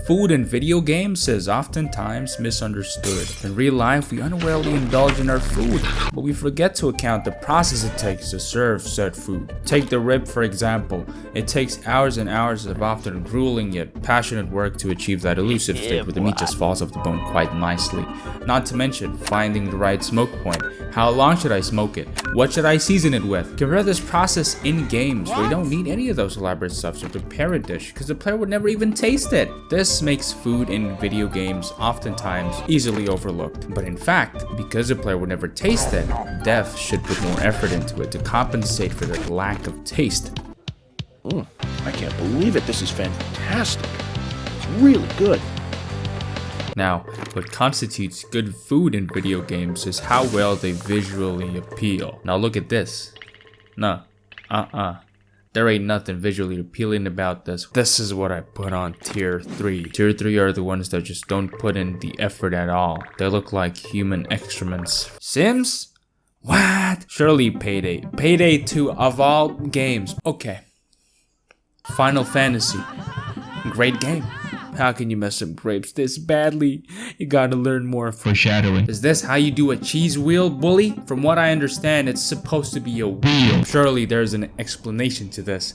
Food in video games is oftentimes misunderstood. In real life, we unwarily indulge in our food, but we forget to account the process it takes to serve said food. Take the rib for example. It takes hours and hours of often grueling yet passionate work to achieve that elusive steak where the meat just falls off the bone quite nicely. Not to mention finding the right smoke point. How long should I smoke it? What should I season it with? Compare this process in games where you don't need any of those elaborate stuff to prepare a dish because the player would never even taste it. This makes food in video games oftentimes easily overlooked. But in fact, because the player would never taste it, devs should put more effort into it to compensate for the lack of taste. I can't believe it. This is fantastic. It's really good. Now, what constitutes good food in video games is how well they visually appeal. Now look at this. There ain't nothing visually appealing about this. This is what I put on tier 3. Tier 3 are the ones that just don't put in the effort at all. They look like human excrements. Sims? What? Surely Payday. Payday 2 of all games. Okay. Final Fantasy. Great game. How can you mess up grapes this badly? You gotta learn more. Foreshadowing. Is this how you do a cheese wheel, bully? From what I understand, it's supposed to be a wheel. Surely there's an explanation to this.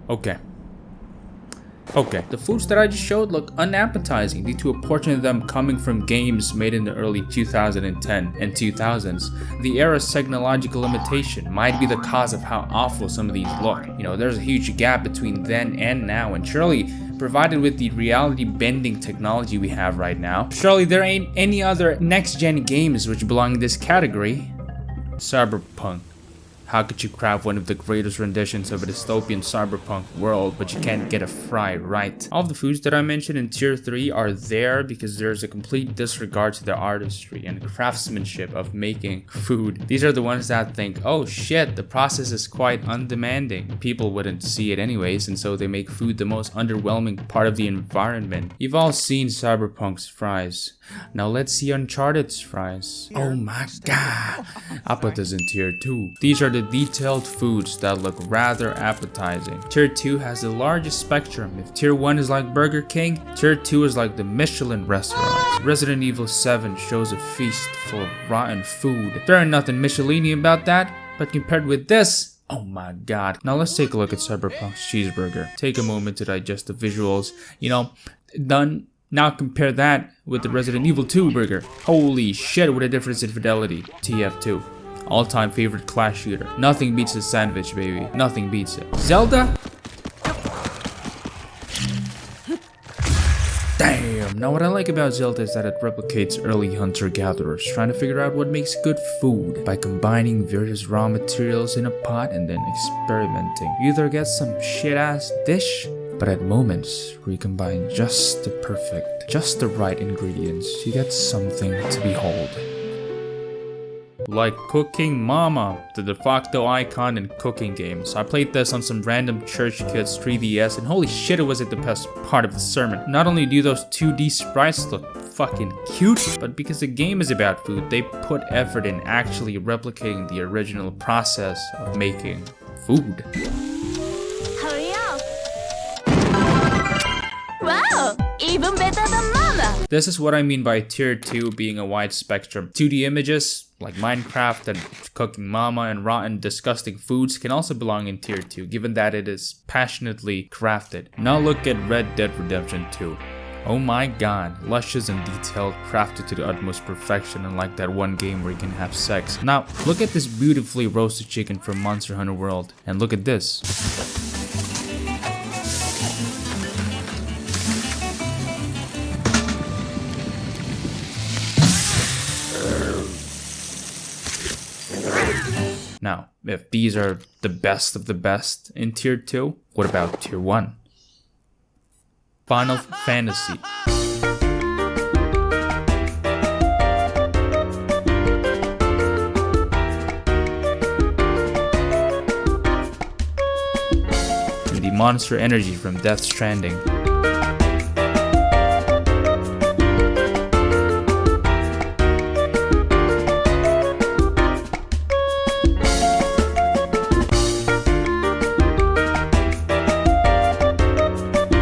Okay, the foods that I just showed look unappetizing due to a portion of them coming from games made in the early 2010 and 2000s. The era's technological limitation might be the cause of how awful some of these look. You know, there's a huge gap between then and now, and surely, provided with the reality bending technology we have right now, surely there ain't any other next-gen games which belong in this category. Cyberpunk. How could you craft one of the greatest renditions of a dystopian cyberpunk world, but you can't get a fry right? All of the foods that I mentioned in tier 3 are there because there's a complete disregard to the artistry and craftsmanship of making food. These are the ones that think, oh shit, the process is quite undemanding. People wouldn't see it anyways, and so they make food the most underwhelming part of the environment. You've all seen Cyberpunk's fries. Now let's see Uncharted's fries. Oh my god. I'll put this in tier 2. These are the detailed foods that look rather appetizing. Tier 2 has the largest spectrum. If tier 1 is like Burger King, tier 2 is like the Michelin restaurants. Resident Evil 7 shows a feast full of rotten food. There ain't nothing Michelin-y about that, but compared with this, oh my god. Now let's take a look at Cyberpunk's cheeseburger. Take a moment to digest the visuals. You know, done. Now compare that with the Resident Evil 2 burger. Holy shit, what a difference in fidelity. TF2. All-time favorite class shooter. Nothing beats the sandwich, baby. Nothing beats it. Zelda? Damn. Now what I like about Zelda is that it replicates early hunter-gatherers, trying to figure out what makes good food by combining various raw materials in a pot and then experimenting. You either get some shit-ass dish, but at moments where you combine just the right ingredients, you get something to behold. Like Cooking Mama, the de facto icon in cooking games. I played this on some random church kid's 3DS, and holy shit, it was the best part of the sermon. Not only do those 2D sprites look fucking cute, but because the game is about food, they put effort in actually replicating the original process of making food. Hurry up! Wow! Even better than Mama! This is what I mean by tier 2 being a wide spectrum. 2D images, like Minecraft and Cooking Mama and rotten, disgusting foods can also belong in tier 2, given that it is passionately crafted. Now look at Red Dead Redemption 2. Oh my god, luscious and detailed, crafted to the utmost perfection, unlike that one game where you can have sex. Now, look at this beautifully roasted chicken from Monster Hunter World, and look at this. Now, if these are the best of the best in tier 2, what about tier 1? Final Fantasy. And the monster energy from Death Stranding.